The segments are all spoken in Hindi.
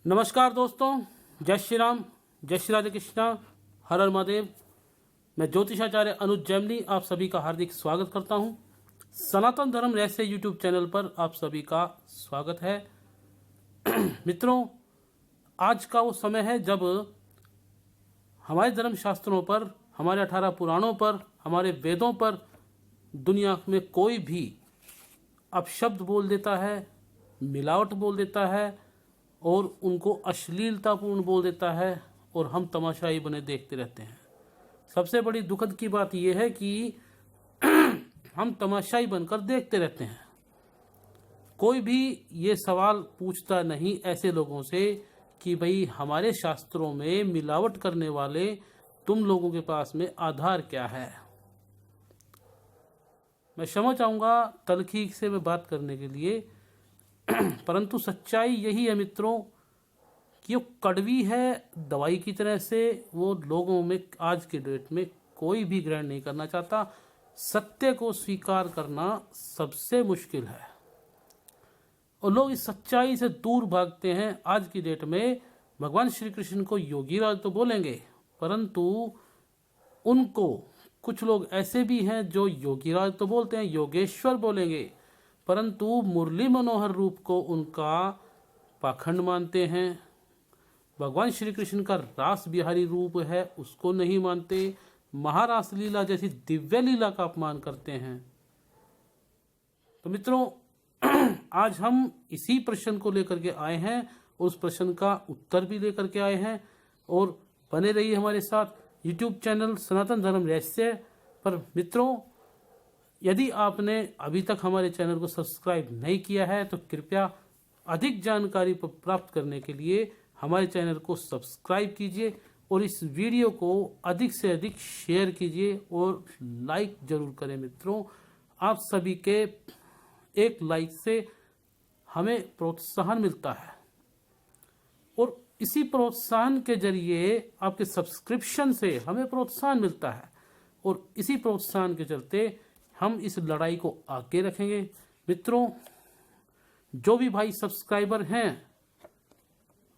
नमस्कार दोस्तों, जय श्री राम, जय श्री राधे कृष्णा, हर हर महादेव। मैं ज्योतिषाचार्य अनुज जैमिनी आप सभी का हार्दिक स्वागत करता हूं। सनातन धर्म रहस्य यूट्यूब चैनल पर आप सभी का स्वागत है। मित्रों, आज का वो समय है जब हमारे धर्म शास्त्रों पर, हमारे 18 पुराणों पर, हमारे वेदों पर दुनिया में कोई भी अपशब्द बोल देता है, मिलावट बोल देता है और उनको अश्लीलतापूर्ण बोल देता है और हम तमाशाई बने देखते रहते हैं। सबसे बड़ी दुखद की बात यह है कि हम तमाशाई बनकर देखते रहते हैं। कोई भी ये सवाल पूछता नहीं ऐसे लोगों से कि भाई हमारे शास्त्रों में मिलावट करने वाले तुम लोगों के पास में आधार क्या है। मैं क्षमा चाहूँगा तल्खी से मैं बात करने के लिए, परंतु सच्चाई यही है मित्रों कि वो कड़वी है दवाई की तरह से। वो लोगों में आज के डेट में कोई भी ग्रहण नहीं करना चाहता। सत्य को स्वीकार करना सबसे मुश्किल है और लोग इस सच्चाई से दूर भागते हैं। आज की डेट में भगवान श्री कृष्ण को योगीराज तो बोलेंगे, परंतु उनको कुछ लोग ऐसे भी हैं जो योगीराज तो बोलते हैं, योगेश्वर बोलेंगे, परंतु मुरली मनोहर रूप को उनका पाखंड मानते हैं। भगवान श्री कृष्ण का रास बिहारी रूप है उसको नहीं मानते। महारास लीला जैसी दिव्य लीला का अपमान करते हैं। तो मित्रों, आज हम इसी प्रश्न को लेकर के आए हैं और उस प्रश्न का उत्तर भी लेकर के आए हैं। और बने रहिए हमारे साथ यूट्यूब चैनल सनातन धर्म रहस्य पर। मित्रों, यदि आपने अभी तक हमारे चैनल को सब्सक्राइब नहीं किया है तो कृपया अधिक जानकारी प्राप्त करने के लिए हमारे चैनल को सब्सक्राइब कीजिए और इस वीडियो को अधिक से अधिक शेयर कीजिए और लाइक जरूर करें। मित्रों, आप सभी के एक लाइक से हमें प्रोत्साहन मिलता है और इसी प्रोत्साहन के जरिए आपके सब्सक्रिप्शन से हमें प्रोत्साहन मिलता है और इसी प्रोत्साहन के चलते हम इस लड़ाई को आगे रखेंगे। मित्रों, जो भी भाई सब्सक्राइबर हैं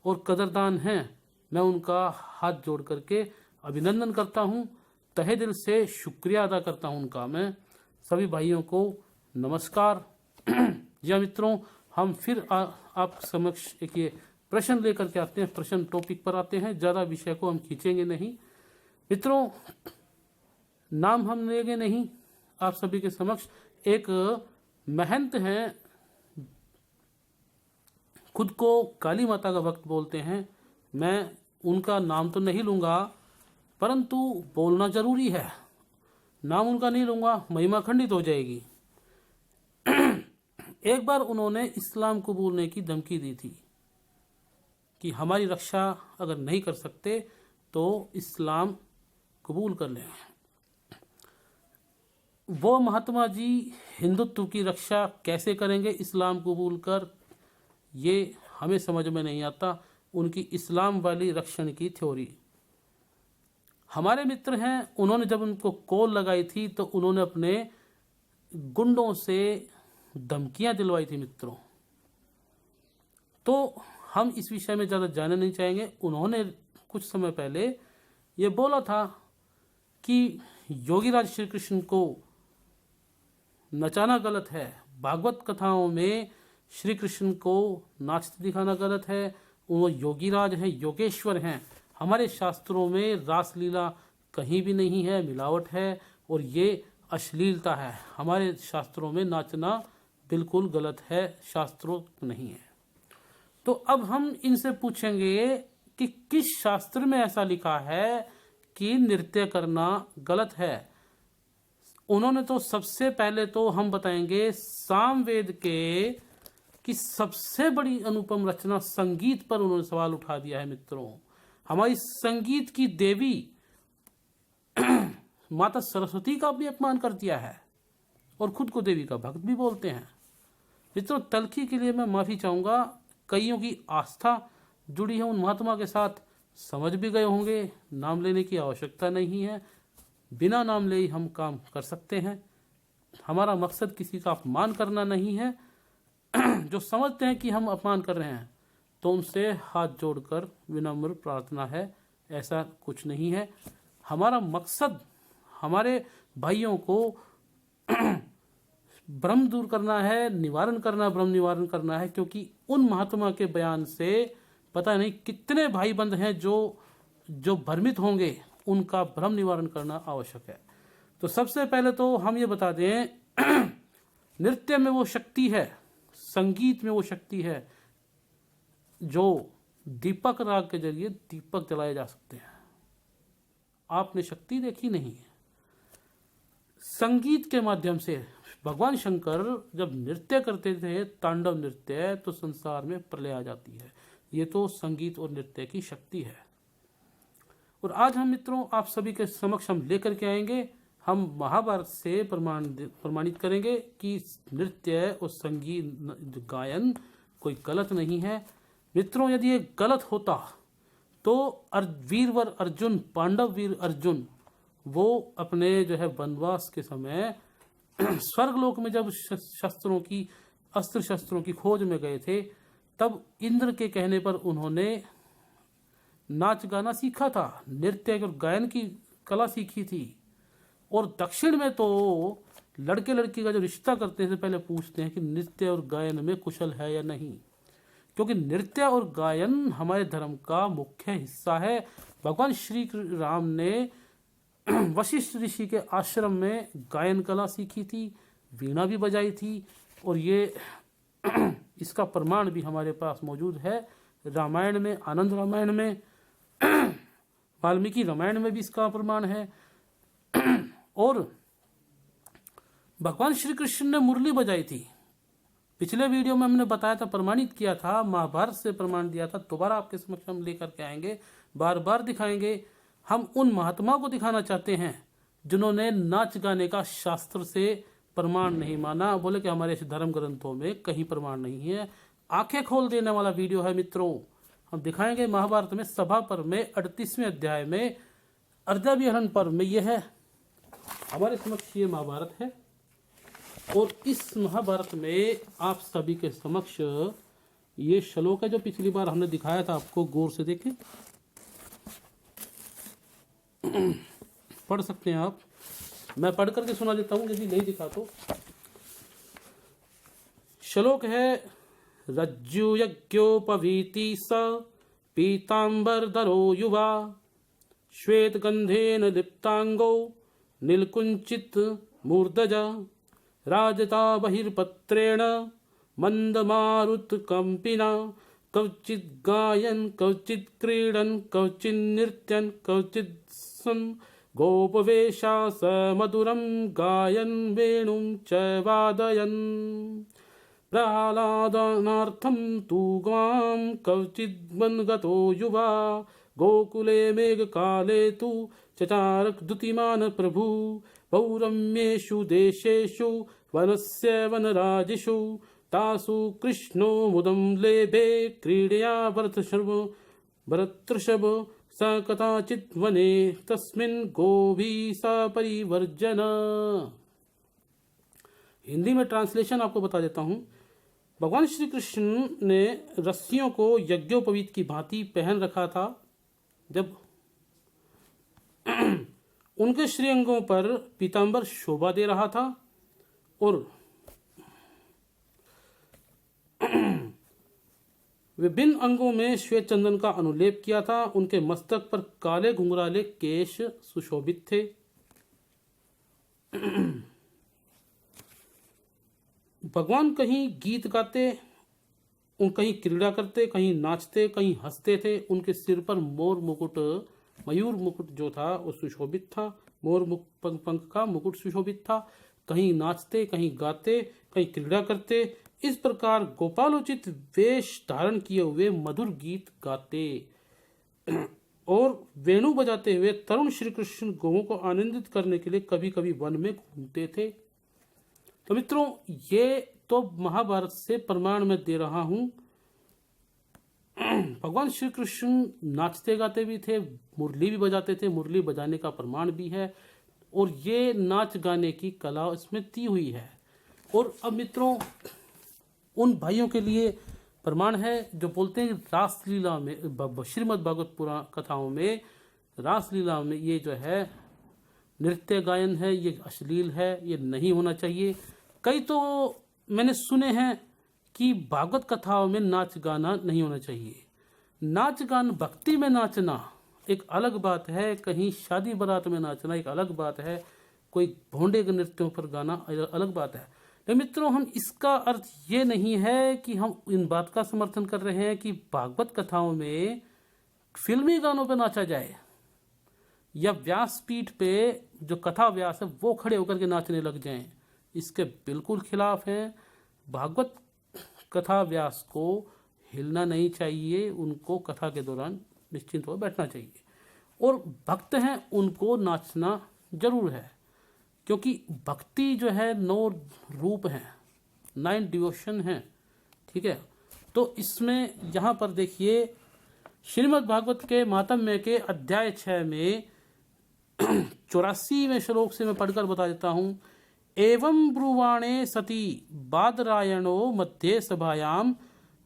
और कदरदान हैं, मैं उनका हाथ जोड़ करके अभिनंदन करता हूं, तहे दिल से शुक्रिया अदा करता हूं उनका। मैं सभी भाइयों को नमस्कार। जी मित्रों, हम फिर आप समक्ष एक ये प्रश्न लेकर के आते हैं। प्रश्न टॉपिक पर आते हैं, ज़्यादा विषय को हम खींचेंगे नहीं। मित्रों, नाम हम लेंगे नहीं। आप सभी के समक्ष एक महंत हैं, खुद को काली माता का भक्त बोलते हैं। मैं उनका नाम तो नहीं लूँगा, परंतु बोलना जरूरी है। नाम उनका नहीं लूँगा, महिमा खंडित हो जाएगी। एक बार उन्होंने इस्लाम कबूलने की धमकी दी थी कि हमारी रक्षा अगर नहीं कर सकते तो इस्लाम कबूल कर लें। वो महात्मा जी हिंदुत्व की रक्षा कैसे करेंगे इस्लाम कबूल कर, ये हमें समझ में नहीं आता उनकी इस्लाम वाली रक्षण की थ्योरी। हमारे मित्र हैं, उन्होंने जब उनको कॉल लगाई थी तो उन्होंने अपने गुंडों से धमकियां दिलवाई थी मित्रों। तो हम इस विषय में ज़्यादा जानना नहीं चाहेंगे। उन्होंने कुछ समय पहले ये बोला था कि योगीराज श्री कृष्ण को नचाना गलत है, भागवत कथाओं में श्री कृष्ण को नाचते दिखाना गलत है, वो योगीराज हैं, योगेश्वर हैं। हमारे शास्त्रों में रासलीला कहीं भी नहीं है, मिलावट है और ये अश्लीलता है। हमारे शास्त्रों में नाचना बिल्कुल गलत है, शास्त्रोक्त नहीं है। तो अब हम इनसे पूछेंगे कि किस शास्त्र में ऐसा लिखा है कि नृत्य करना गलत है। उन्होंने तो सबसे पहले तो हम बताएंगे सामवेद के कि सबसे बड़ी अनुपम रचना संगीत पर उन्होंने सवाल उठा दिया है। मित्रों, हमारी संगीत की देवी माता सरस्वती का भी अपमान कर दिया है और खुद को देवी का भक्त भी बोलते हैं। मित्रों, तल्खी के लिए मैं माफ़ी चाहूँगा। कईयों की आस्था जुड़ी है उन महात्मा के साथ, समझ भी गए होंगे। नाम लेने की आवश्यकता नहीं है, बिना नाम ले ही हम काम कर सकते हैं। हमारा मकसद किसी का अपमान करना नहीं है। जो समझते हैं कि हम अपमान कर रहे हैं तो उनसे हाथ जोड़कर विनम्र प्रार्थना है, ऐसा कुछ नहीं है। हमारा मकसद हमारे भाइयों को भ्रम दूर करना है, निवारण करना, भ्रम निवारण करना है, क्योंकि उन महात्मा के बयान से पता नहीं कितने भाई बंद हैं जो भ्रमित होंगे, उनका भ्रम निवारण करना आवश्यक है। तो सबसे पहले तो हम ये बता दें नृत्य में वो शक्ति है, संगीत में वो शक्ति है जो दीपक राग के जरिए दीपक जलाए जा सकते हैं। आपने शक्ति देखी नहीं है। संगीत के माध्यम से भगवान शंकर जब नृत्य करते थे, तांडव नृत्य, तो संसार में प्रलय आ जाती है। ये तो संगीत और नृत्य की शक्ति है। और आज हम मित्रों आप सभी के समक्ष हम लेकर के आएंगे, हम महाभारत से प्रमाणित करेंगे कि नृत्य और संगीत गायन कोई गलत नहीं है। मित्रों यदि ये गलत होता तो वीरवर अर्जुन, पांडव वीर अर्जुन, वो अपने जो है वनवास के समय स्वर्गलोक में जब शस्त्रों की, अस्त्र शस्त्रों की खोज में गए थे, तब इंद्र के कहने पर उन्होंने नाच गाना सीखा था, नृत्य और गायन की कला सीखी थी। और दक्षिण में तो लड़के लड़की का जो रिश्ता करते हैं पहले पूछते हैं कि नृत्य और गायन में कुशल है या नहीं, क्योंकि नृत्य और गायन हमारे धर्म का मुख्य हिस्सा है। भगवान श्री राम ने वशिष्ठ ऋषि के आश्रम में गायन कला सीखी थी, वीणा भी बजाई थी, और ये इसका प्रमाण भी हमारे पास मौजूद है रामायण में, आनंद रामायण में, वाल्मीकि रामायण में भी इसका प्रमाण है। और भगवान श्री कृष्ण ने मुरली बजाई थी। पिछले वीडियो में हमने बताया था, प्रमाणित किया था, महाभारत से प्रमाण दिया था। दोबारा आपके समक्ष हम लेकर के आएंगे, बार बार दिखाएंगे। हम उन महात्मा को दिखाना चाहते हैं जिन्होंने नाच गाने का शास्त्र से प्रमाण नहीं माना, बोले कि हमारे धर्म ग्रंथों में कहीं प्रमाण नहीं है। आंखें खोल देने वाला वीडियो है मित्रों। हम दिखाएंगे महाभारत में सभा पर्व में 38वें अध्याय में अर्धाभिहरण पर्व में यह है हमारे समक्ष, ये महाभारत है। और इस महाभारत में आप सभी के समक्ष ये श्लोक है जो पिछली बार हमने दिखाया था आपको, गौर से देखें, पढ़ सकते हैं आप। मैं पढ़ करके सुना देता हूं यदि नहीं दिखा तो। श्लोक है, रज्जु यज्ञोपवीति स पीतांबरधरो युवा श्वेत गंधेन लिप्तांगो नीलकुंचित मूर्धजा राजता बहिर्पत्रेण मंदमारुतकंपिना कवचित् गायन कवचित् क्रीडन कवचित् नृत्यन कवचित् गोपवेशा स मधुरं गायन वेणुं च वादयन् प्रह्लादनार्थं तु गां कवचित् वनगतो युवा गोकुले मेघकाले तु चचार द्युतिमान प्रभु पौरम्येषु देशेषु वनस्य वनराजिषु तासु कृष्णो मुदं लेभे क्रीडया भरतृषभ स कदाचित् वने तस्मिन् गोभी सा परिवर्जन। हिंदी में ट्रांसलेशन आपको बता देता हूं। भगवान श्री कृष्ण ने रस्सियों को यज्ञोपवीत की भांति पहन रखा था। जब उनके श्रीअंगों पर पीतांबर शोभा दे रहा था और विभिन्न अंगों में श्वेत चंदन का अनुलेप किया था। उनके मस्तक पर काले घुंघराले केश सुशोभित थे। भगवान कहीं गीत गाते, कहीं क्रीड़ा करते, कहीं नाचते, कहीं हंसते थे। उनके सिर पर मोर मुकुट, मयूर मुकुट जो था वो सुशोभित था। मोर पंख का मुकुट सुशोभित था। कहीं नाचते, कहीं गाते, कहीं क्रीड़ा करते। इस प्रकार गोपालोचित वेश धारण किए हुए मधुर गीत गाते और वेणु बजाते हुए तरुण श्री कृष्ण गौओं को आनंदित करने के लिए कभी कभी वन में घूमते थे। तो मित्रों, ये तो महाभारत से प्रमाण मैं दे रहा हूं। भगवान श्री कृष्ण नाचते गाते भी थे, मुरली भी बजाते थे, मुरली बजाने का प्रमाण भी है और ये नाच गाने की कला इसमें दी हुई है। और अब मित्रों, उन भाइयों के लिए प्रमाण है जो बोलते हैं रासलीला में, श्रीमद् भागवत पुराण कथाओं में रासलीला में ये जो है नृत्य गायन है, ये अश्लील है, ये नहीं होना चाहिए। कई तो मैंने सुने हैं कि भागवत कथाओं में नाच गाना नहीं होना चाहिए। नाच गान, भक्ति में नाचना एक अलग बात है, कहीं शादी बारात में नाचना एक अलग बात है, कोई भोंडे के नृत्यों पर गाना अलग बात है। तो मित्रों, हम इसका अर्थ ये नहीं है कि हम इन बात का समर्थन कर रहे हैं कि भागवत कथाओं में फिल्मी गानों पर नाचा जाए या व्यासपीठ पे जो कथा व्यास है वो खड़े होकर के नाचने लग जाएं। इसके बिल्कुल खिलाफ है। भागवत कथा व्यास को हिलना नहीं चाहिए, उनको कथा के दौरान निश्चिंत हो बैठना चाहिए। और भक्त हैं उनको नाचना जरूर है, क्योंकि भक्ति जो है 9 रूप हैं, 9 डिवोशन हैं, ठीक है। तो इसमें यहाँ पर देखिए श्रीमद् भागवत के मातम्य के अध्याय 6 में 84वें श्लोक से मैं पढ़कर बता देता हूँ। एवं ब्रुवाणे सती बादरायणो मध्ये सभायाम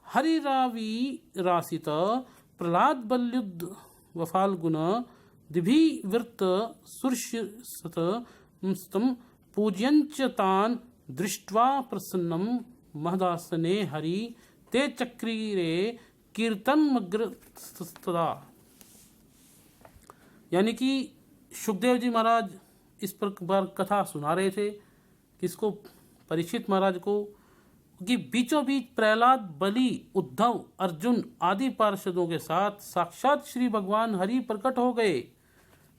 हरिरावी रासित प्रहलाद बल्युद्ध वफाल्गुन दिभिवृत सुरसत पूज्यंच तान दृष्ट्वा प्रसन्नम महदासने हरि ते चक्रीरे कीर्तनमग्रस्तदा। यानी कि सुखदेव जी महाराज इस प्रकार कथा सुना रहे थे, किसको? परीक्षित महाराज को, कि बीचों बीच प्रहलाद, बलि, उद्धव, अर्जुन आदि पार्षदों के साथ साक्षात श्री भगवान हरि प्रकट हो गए।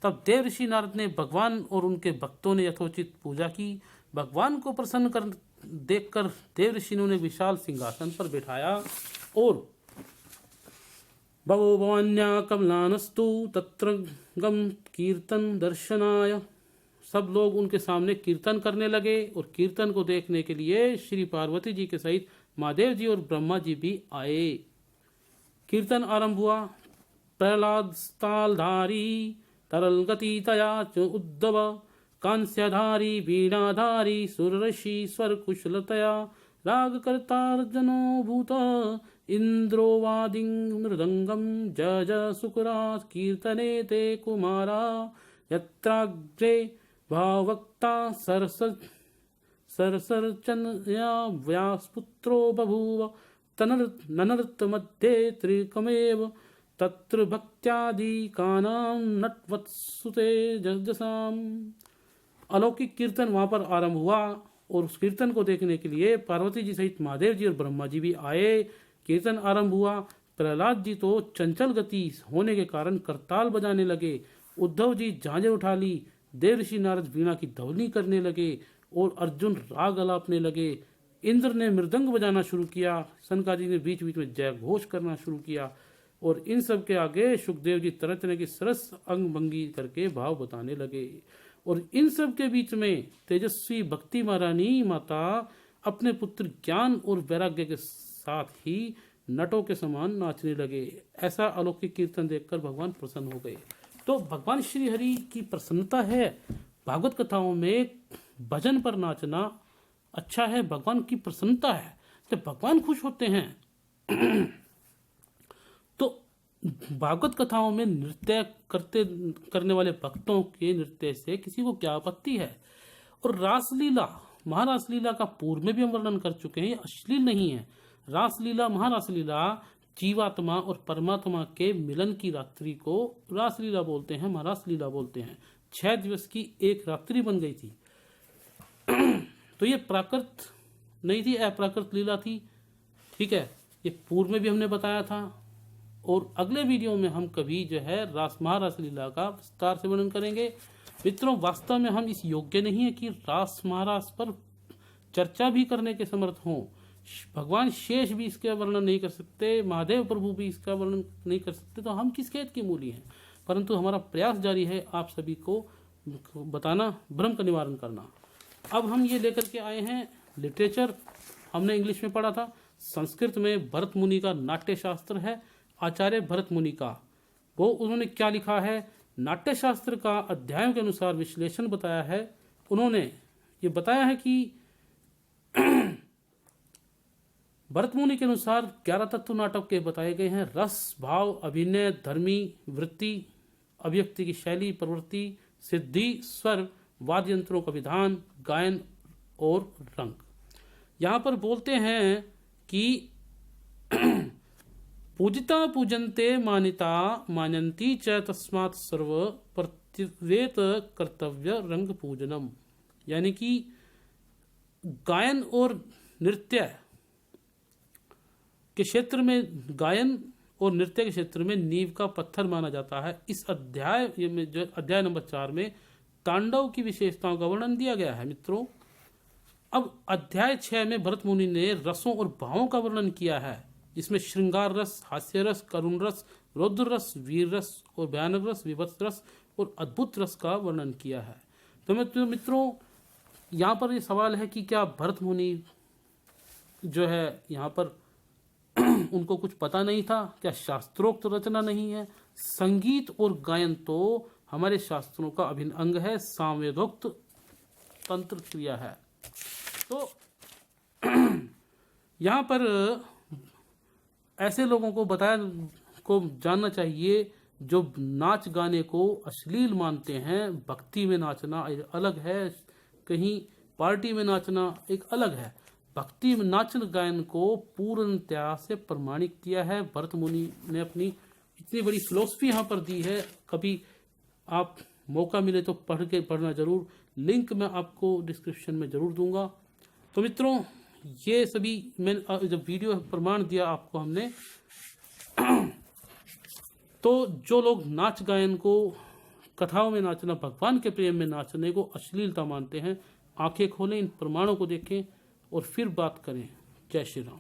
तब देव ऋषि नारद ने भगवान और उनके भक्तों ने यथोचित पूजा की। भगवान को प्रसन्न कर देखकर देव ऋषि ने उन्हें विशाल सिंहासन पर बिठाया और भवो भवान्या कमलानस्तु तत्र गम कीर्तन दर्शनाय। सब लोग उनके सामने कीर्तन करने लगे और कीर्तन को देखने के लिए श्री पार्वती जी के सहित महादेव जी और ब्रह्मा जी भी आए। कीर्तन आरंभ हुआ। प्रहलाद तालधारी तरल गति तया च उद्धव कांस्यधारी वीणाधारी सुरऋषि स्वर कुशलतया राग कर्तार्जनो भूत इंद्रो वादिं मृदंगम जय जय सुकुरात कीर्तने ते कुमारा यत्राग्रे भावक्ता सरसर्चनया व्यासपुत्रो बभूव ननृत मध्ये त्रिकमेव तत्र भक्त्यादिकानां नटवत्सुते जजसाम। अलौकिक कीर्तन वहां पर आरंभ हुआ और उस कीर्तन को देखने के लिए पार्वती जी सहित महादेव जी और ब्रह्मा जी भी आए। कीर्तन आरंभ हुआ। प्रहलाद जी तो चंचल गति होने के कारण करताल बजाने लगे, उद्धव जी झांझर उठा ली, देव ऋषि नारद वीणा की धवनी करने लगे और अर्जुन राग अलापने लगे। इंद्र ने मृदंग बजाना शुरू किया, सनकादि ने बीच बीच में जय घोष करना शुरू किया और इन सब के आगे सुखदेव जी तरह तरह की सरस अंग भंगी करके भाव बताने लगे। और इन सब के बीच में तेजस्वी भक्ति महारानी माता अपने पुत्र ज्ञान और वैराग्य के साथ ही नटों के समान नाचने लगे। ऐसा अलौकिक कीर्तन देखकर भगवान प्रसन्न हो गए। तो भगवान श्री हरि की प्रसन्नता है। भागवत कथाओं में भजन पर नाचना अच्छा है, भगवान की प्रसन्नता है, तो भगवान खुश होते हैं। तो भागवत कथाओं में नृत्य करने वाले भक्तों के नृत्य से किसी को क्या आपत्ति है। और रासलीला, महारासलीला का पूर्व में भी हम वर्णन कर चुके हैं, ये अश्लील नहीं है। रासलीला, महारासलीला जीवात्मा और परमात्मा के मिलन की रात्रि को रासलीला बोलते हैं, महारासलीला बोलते हैं। 6 दिवस की एक रात्रि बन गई थी। तो ये प्राकृत नहीं थी, अप्राकृत लीला थी, ठीक है। ये पूर्व में भी हमने बताया था और अगले वीडियो में हम कभी जो है महारास लीला का विस्तार से वर्णन करेंगे। मित्रों, वास्तव में हम इस योग्य नहीं है कि रास महारास पर चर्चा भी करने के समर्थ हों। भगवान शेष भी इसका वर्णन नहीं कर सकते, महादेव प्रभु भी इसका वर्णन नहीं कर सकते, तो हम किस खेत की मूली हैं। परंतु हमारा प्रयास जारी है आप सभी को बताना, भ्रम का निवारण करना। अब हम ये लेकर के आए हैं लिटरेचर। हमने इंग्लिश में पढ़ा था, संस्कृत में भरत मुनि का नाट्य शास्त्र है, आचार्य भरत मुनि का। वो उन्होंने क्या लिखा है, नाट्य शास्त्र का अध्यायों के अनुसार विश्लेषण बताया है। उन्होंने ये बताया है कि भरत मुनि के अनुसार 11 तत्व नाटक के बताए गए हैं। रस, भाव, अभिनय, धर्मी, वृत्ति, अभिव्यक्ति की शैली, प्रवृत्ति, सिद्धि, स्वर, वाद्य यंत्रों का विधान, गायन और रंग। यहाँ पर बोलते हैं कि पूजिता पूजन्ते मानिता मानन्ति च तस्मात् सर्व प्रतिवेत कर्तव्य रंग पूजनम। यानी कि गायन और नृत्य के क्षेत्र में, गायन और नृत्य के क्षेत्र में नींव का पत्थर माना जाता है। इस अध्याय में जो अध्याय नंबर 4 में तांडव की विशेषताओं का वर्णन दिया गया है मित्रों। अब अध्याय 6 में भरत मुनि ने रसों और भावों का वर्णन किया है, जिसमें श्रृंगार रस, हास्य रस, करुण रस, रौद्र रस, वीर रस और भयानक रस, विभत्स रस और अद्भुत रस का वर्णन किया है। तो मित्रों यहाँ पर ये सवाल है कि क्या भरत मुनि जो है यहाँ पर उनको कुछ पता नहीं था? क्या शास्त्रोक्त रचना नहीं है? संगीत और गायन तो हमारे शास्त्रों का अभिन्न अंग है, सामवेदोक्त तंत्र क्रिया है। तो यहाँ पर ऐसे लोगों को जानना चाहिए जो नाच गाने को अश्लील मानते हैं। भक्ति में नाचना अलग है, कहीं पार्टी में नाचना एक अलग है। भक्ति में नाचन गायन को पूर्णतया से प्रमाणित किया है। भरत मुनि ने अपनी इतनी बड़ी फिलॉसफी यहाँ पर दी है। कभी आप मौका मिले तो पढ़ना जरूर। लिंक मैं आपको डिस्क्रिप्शन में जरूर दूंगा। तो मित्रों ये सभी मैंने जब वीडियो प्रमाण दिया आपको हमने, तो जो लोग नाच गायन को, कथाओं में नाचना, भगवान के प्रेम में नाचने को अश्लीलता मानते हैं, आंखें खोलें, इन प्रमाणों को देखें और फिर बात करें। जय श्री राम।